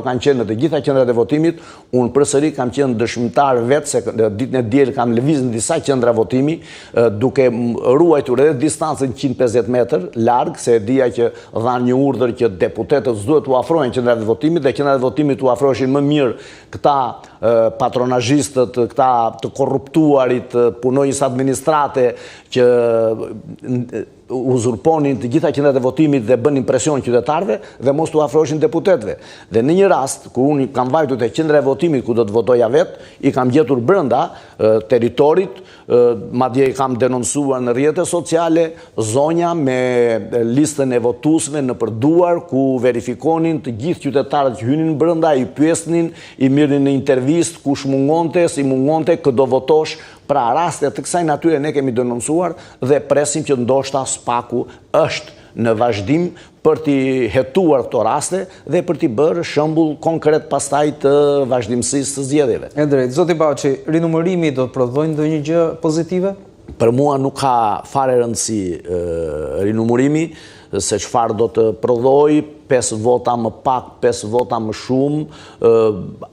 kanë qenë në të gjitha qendrat e votimit, unë përsëri kam qenë dëshmitar vetë se ditën e diel kam lëvizur në disa qendra votimi, duke ruajtur edhe distancën 150 metër larg, se dija që dhanë një urdhër që deputetët s'duhet u afrohen qendrat e votimit dhe qendrat e votimit u afroheshin më mirë këta patronazhistët, këta të korruptuarit, punonjës administrate që uzurponin të gjitha qendrat e votimit dhe bën impresion qytetarëve dhe mos u afroheshin deputetëve. Dhe në një rast ku unë kam vajtur te qendra e votimit ku do të votoja vetë, i kam gjetur brenda territorit, madje i kam denoncuar në rrjetet sociale, zonja me listën e votuesve në përduar ku verifikonin të gjithë qytetarët që hynin brenda, i pyesnin, i mirnin në intervistë kush mungonte, si mungonte, këdo votosh. Pra raste të kësaj natyre ne kemi denoncuar dhe presim që ndoshta spaku është në vazhdim për t'i hetuar këto raste dhe për t'i bërë shembull konkret pastaj të vazhdimësisë së zgjedhjeve. E drejtë, zoti Baçi, rinumërimi do të prodhojë ndonjë gjë pozitive? Për mua nuk ka fare rëndësi rinumërimi, se çfarë do të prodhoj, 5 vota më pak, 5 vota më shumë,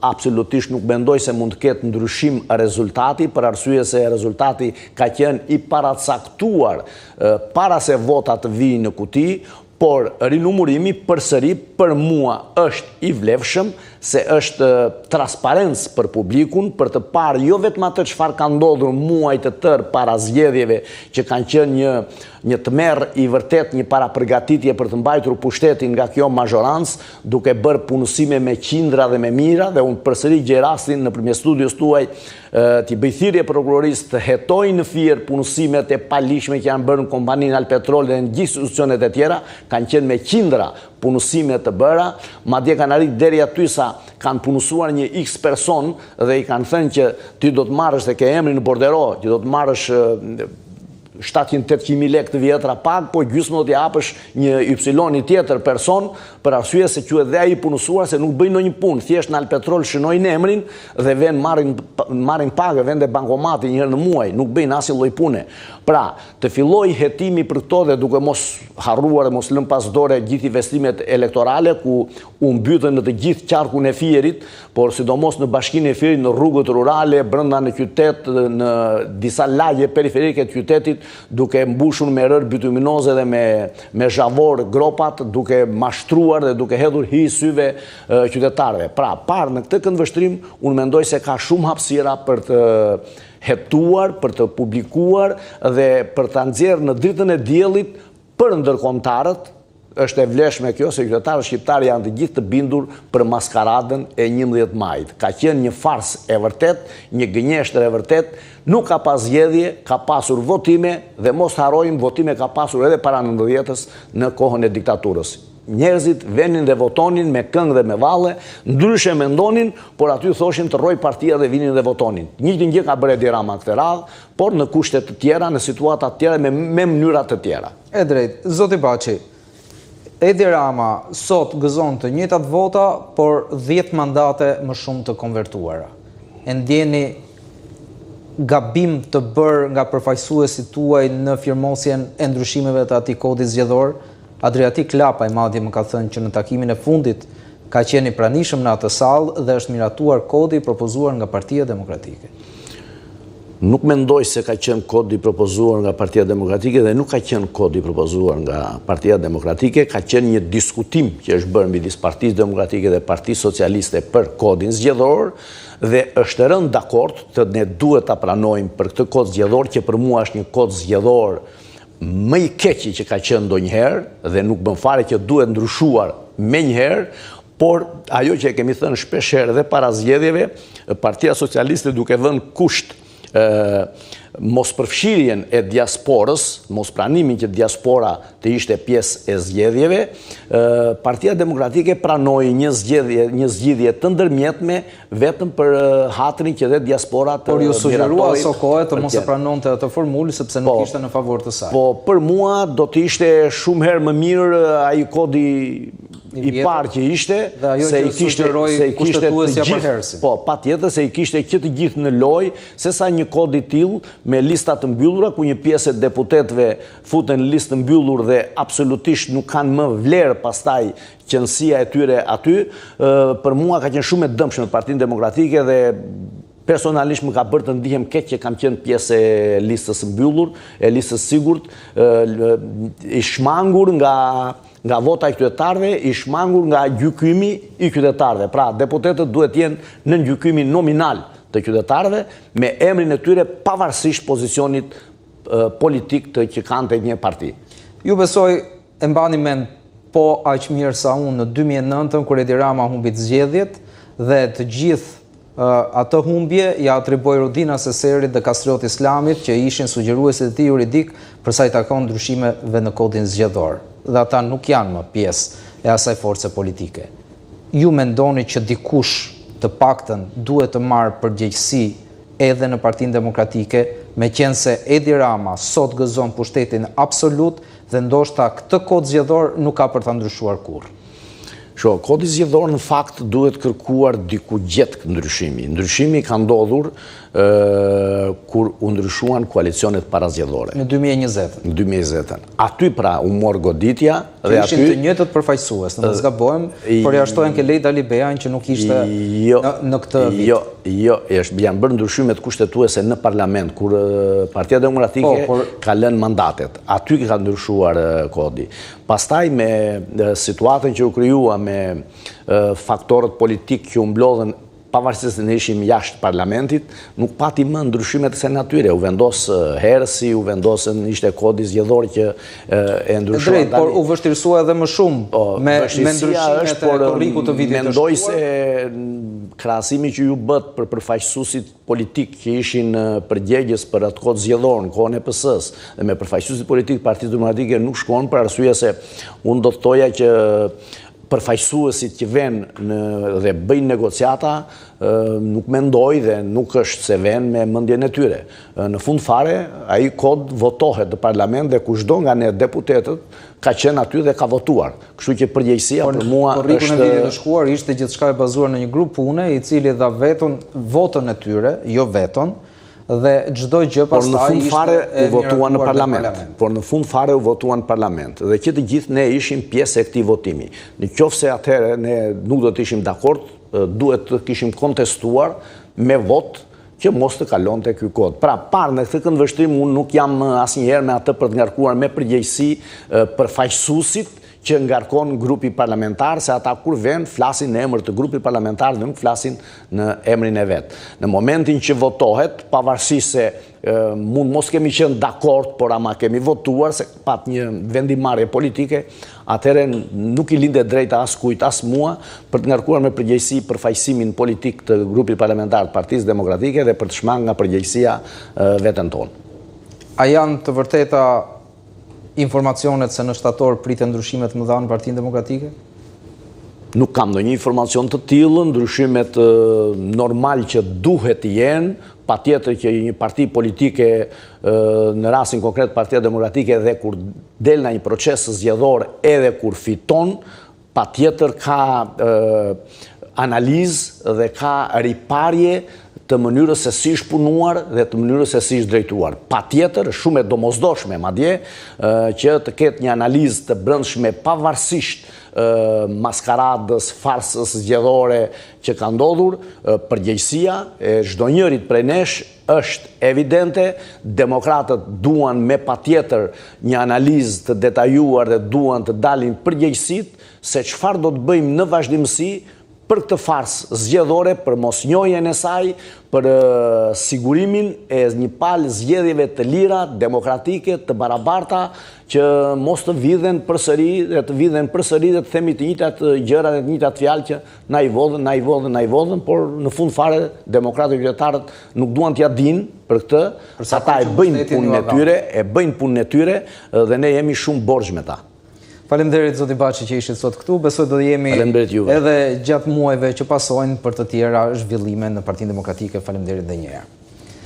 absolutisht nuk mendoj se mund të ketë ndryshim rezultati, për arsye se rezultati ka qenë i paracaktuar para se votat të vijnë në kuti, por rinumërimi përsëri për mua është i vlefshëm, se është transparencë për publikun, për të parë jo vetëm atë çfarë ka ndodhur muaj të tërë para zgjedhjeve, që kanë qenë një tmerr i vërtet, një parapërgatitje për të mbajtur pushtetin nga kjo mazhorancë, duke bërë punësime me qindra dhe me mira, dhe unë përsëri gjej rastin nëpërmjet studios tuaj t'i bëj thirrje prokurorisë të hetojë në fier punësimet e palishme që janë bërë në kompaninë Alpetrol dhe në gjithë institucionet e tjera, kanë qenë me qindra punësime të bëra, madje kanë arritur deri aty sa kanë punësuar një X person dhe i kanë thënë që ti do të marrësh te ke emrin në bordero, që do të marrësh 700-800.000 lekë të vjetra pak, po gjysmë do t'i japësh një Y tjetër person, për arsye se quhet dhe ai punësuar se nuk bëjnë ndonjë punë, thjesht në Alpetrol shënojnë emrin dhe vjen marrin pagë, vende bankomati një herë në muaj, nuk bëjnë asnjë lloj pune. Pra, të filloj hetimi për këto dhe duke mos harruar dhe mos lënë pas dore gjithë investimet elektorale ku u mbytën në të gjithë qarkun e Fierit, por sidomos në bashkinë e Fierit, në rrugët rurale, brenda në qytet, në disa lagje periferike të qytetit, duke mbushur me rër bituminoze dhe me zhavor gropat, duke mashtruar dhe duke hedhur hi syve qytetarëve. Pra, parë në këtë këndvështrim, unë mendoj se ka shumë hapësira për të hetuar, për të publikuar dhe për të nxjerrë në dritën e diellit për ndërkombëtarët. Është e vlefshme kjo se qytetarët shqiptarë janë të gjithë të bindur për maskaradën e 11 majit. Ka qenë një farsë e vërtet, një gënjeshtër e vërtet, nuk ka pas zgjedhje, ka pasur votime dhe mos harrojmë votime ka pasur edhe para 90-s në kohën e diktaturës. Njerëzit venin dhe votonin me këngë dhe me valle, ndryshe mendonin, por aty thoshin të rroj partia dhe vinin dhe votonin. Njëjtën gjë ka bërë Edi Rama këtë radhë, por në kushte të tjera, në situata të tjera, me mënyra të tjera. E drejtë, zoti Baçi, Edi Rama sot gëzon të njëjtat vota, por 10 mandate më shumë të konvertuara. E ndjeni gabim të bërë nga përfaqësuesit tuaj në firmosjen e ndryshimeve të atij kodi zgjedhor? Adriatik Lapaj madje më ka thënë që në takimin e fundit ka qenë i pranishëm në atë sallë dhe është miratuar kodi i propozuar nga Partia Demokratike. Nuk mendoj se ka qenë kodi i propozuar nga Partia Demokratike dhe nuk ka qenë kodi i propozuar nga Partia Demokratike, ka qenë një diskutim që është bërë midis Partisë Demokratike dhe Partisë Socialiste për kodin zgjedhor dhe është rënë dakord të ne duhet ta pranojmë për këtë kod zgjedhor që për mua është një kod zgjedhor më i keqi që ka qenë ndonjëherë dhe nuk bën fare që duhet ndryshuar menjëherë, por ajo që e kemi thënë shpeshherë dhe para zgjedhjeve, Partia Socialiste duke vënë kusht mos përfshirjen e diasporës, mos pranimin që diaspora të ishte pjesë e zgjedhjeve, Partia Demokratike pranoi një zgjidhje të ndërmjetme vetëm për hatrin që dhe diaspora të miratoi. Por ju sugjerua aso kohë të mos e pranonte atë formulë sepse nuk ishte në favor të saj. Po për mua do të ishte shumë herë më mirë ai kodi I parë që ishte se i kishte po, patjetër se i kishte që të gjithë në lojë, sesa një kod i tillë me lista të mbyllura ku një pjesë e deputetëve futen në listë të mbyllur dhe absolutisht nuk kanë më vlerë pastaj qënësia e tyre aty, për mua ka qenë shumë e dëmshme Partinë Demokratike dhe personalisht më ka bërë të ndihem keq që kam qenë pjesë e listës mbyllur, e listës sigurt, i shmangur nga vota i qytetarëve, i shmangur nga gjykimi i qytetarëve. Pra, deputetët duhet jenë në gjykimin nominal të qytetarëve me emrin e tyre pavarësisht pozicionit politik të që kanë të një parti. Ju besoj e mbani mend po aq mirë sa unë në 2009 kur Edi Rama humbi zgjedhjet dhe të gjithë atë humbje ja atriboi Rudina Seserit dhe Kastriot Islamit që ishin sugjeruesit e tij juridik për sa i takon ndryshimeve në kodin zgjedhor. Dhe ata nuk janë më pjesë e asaj force politike. Ju mendoni që dikush të paktën duhet të marrë përgjegjësi edhe në Partinë Demokratike, meqense Edi Rama sot gëzon pushtetin absolut dhe ndoshta këtë kod zgjedhor nuk ka për ta ndryshuar kurrë. Kodi zgjedhor në fakt duhet kërkuar diku gjetë ndryshimi. Ndryshimi ka ndodhur kur u ndryshuan koalicionet parazgjedhore. Në 2020. Në 2020. Aty pra u mor goditja dhe aty ishin të njëjtët përfaqësues, në mos gabojmë, përjashtojnë Kelejt Alibejan që nuk ishte në këtë vit. Jo, janë bërë ndryshimet kushtetuese në parlament kur Partia Demokratike ka lënë mandatet. Aty ka ndryshuar kodi. Pastaj me situatën që u krijua me faktorët politik që u mblodhen pavarësisht se ne ishim jashtë parlamentit, nuk pati më ndryshimet e kësaj natyre. U vendos herësi, u vendosën ishte kodi zgjedhor që e ndryshua. Drejt, por u vështirësua edhe më shumë me ndryshimet e korrikut të vitit të shkuar. Mendoj se krahasimi që ju bët për përfaqësuesit politik që ishin përgjegjës për atë kod zgjedhor në kohën e PS-s dhe me përfaqësuesit politik Partisë Demokratike nuk shkon për arsye se unë do të thoja që përfaqësuesit që vënë dhe bëjnë negociata nuk mendoj dhe nuk është se vënë me mendjen e tyre. Në fund fare, ai kod votohet në parlament dhe kushdo nga ne deputetët ka qenë aty dhe ka votuar. Kështu që përgjegjësia për mua është... Korriku në vitin e shkuar ishte gjithçka e bazuar në një grup pune i cili dha votën e tyre, jo veton, dhe çdo gjë pastaj ishte u votuan në parlament. Por në fund fare u votuan në parlament. Dhe që të gjithë ne ishim pjesë e këtij votimi. Nëse atëherë ne nuk do të ishim dakord, duhet të kishim kontestuar me vot që mos të kalonte ky kod. Pra, parë në këtë këndvështrim unë nuk jam asnjëherë me atë për të ngarkuar me përgjegjësi përfaqësuesit që ngarkon grupi parlamentar, se ata kur vend flasin në emër të grupit parlamentar dhe nuk flasin në emrin e vet. Në momentin që votohet, pavarësisht se mund mos kemi qenë dakord, por ama kemi votuar se pat një vendimarrje politike, atëherë nuk i linde drejta as kujt as mua për të ngarkuar me përgjegjësi përfaqësimin politik të grupit parlamentar të Partisë Demokratike dhe për të shmangë nga përgjegjësia veten tonë. A janë të vërteta informacionet se në shtator pritet ndryshimet më dha në Partinë Demokratike? Nuk kam ndonjë informacion të tillë, ndryshimet normal që duhet të jenë, patjetër që një parti politike në rastin konkret Partia Demokratike dhe kur del në një proces zgjedhor edhe kur fiton, patjetër ka analizë dhe ka riparje të mënyrës se si është punuar dhe të mënyrës se si është drejtuar. Patjetër, shumë e domosdoshme madje, që të ketë një analizë të brendshme pavarësisht maskaradës, farsës zgjedhore që ka ndodhur, përgjegjësia e çdo njërit prej nesh është evidente. Demokratët duan me patjetër një analizë të detajuar dhe duan të dalin përgjegjësitë se çfarë do të bëjmë në vazhdimsi për këtë farsë zgjedhore, për mosnjohjen e saj, për sigurimin e një palë zgjedhjeve të lira, demokratike, të barabarta, që mos të vidhen përsëri dhe të themi të njëjtat gjëra dhe të njëjtat fjalë që na i vodhen, por në fund fare demokratët qytetarët nuk duan t'ia dinë për këtë, ata e bëjnë punën e tyre dhe ne jemi shumë borxh me ta. Faleminderit zoti Baçi që ishit sot këtu. Besoj do të jemi edhe gjatë muajve që pasojnë për të tjera zhvillime në Partinë Demokratike. Faleminderit edhe një herë.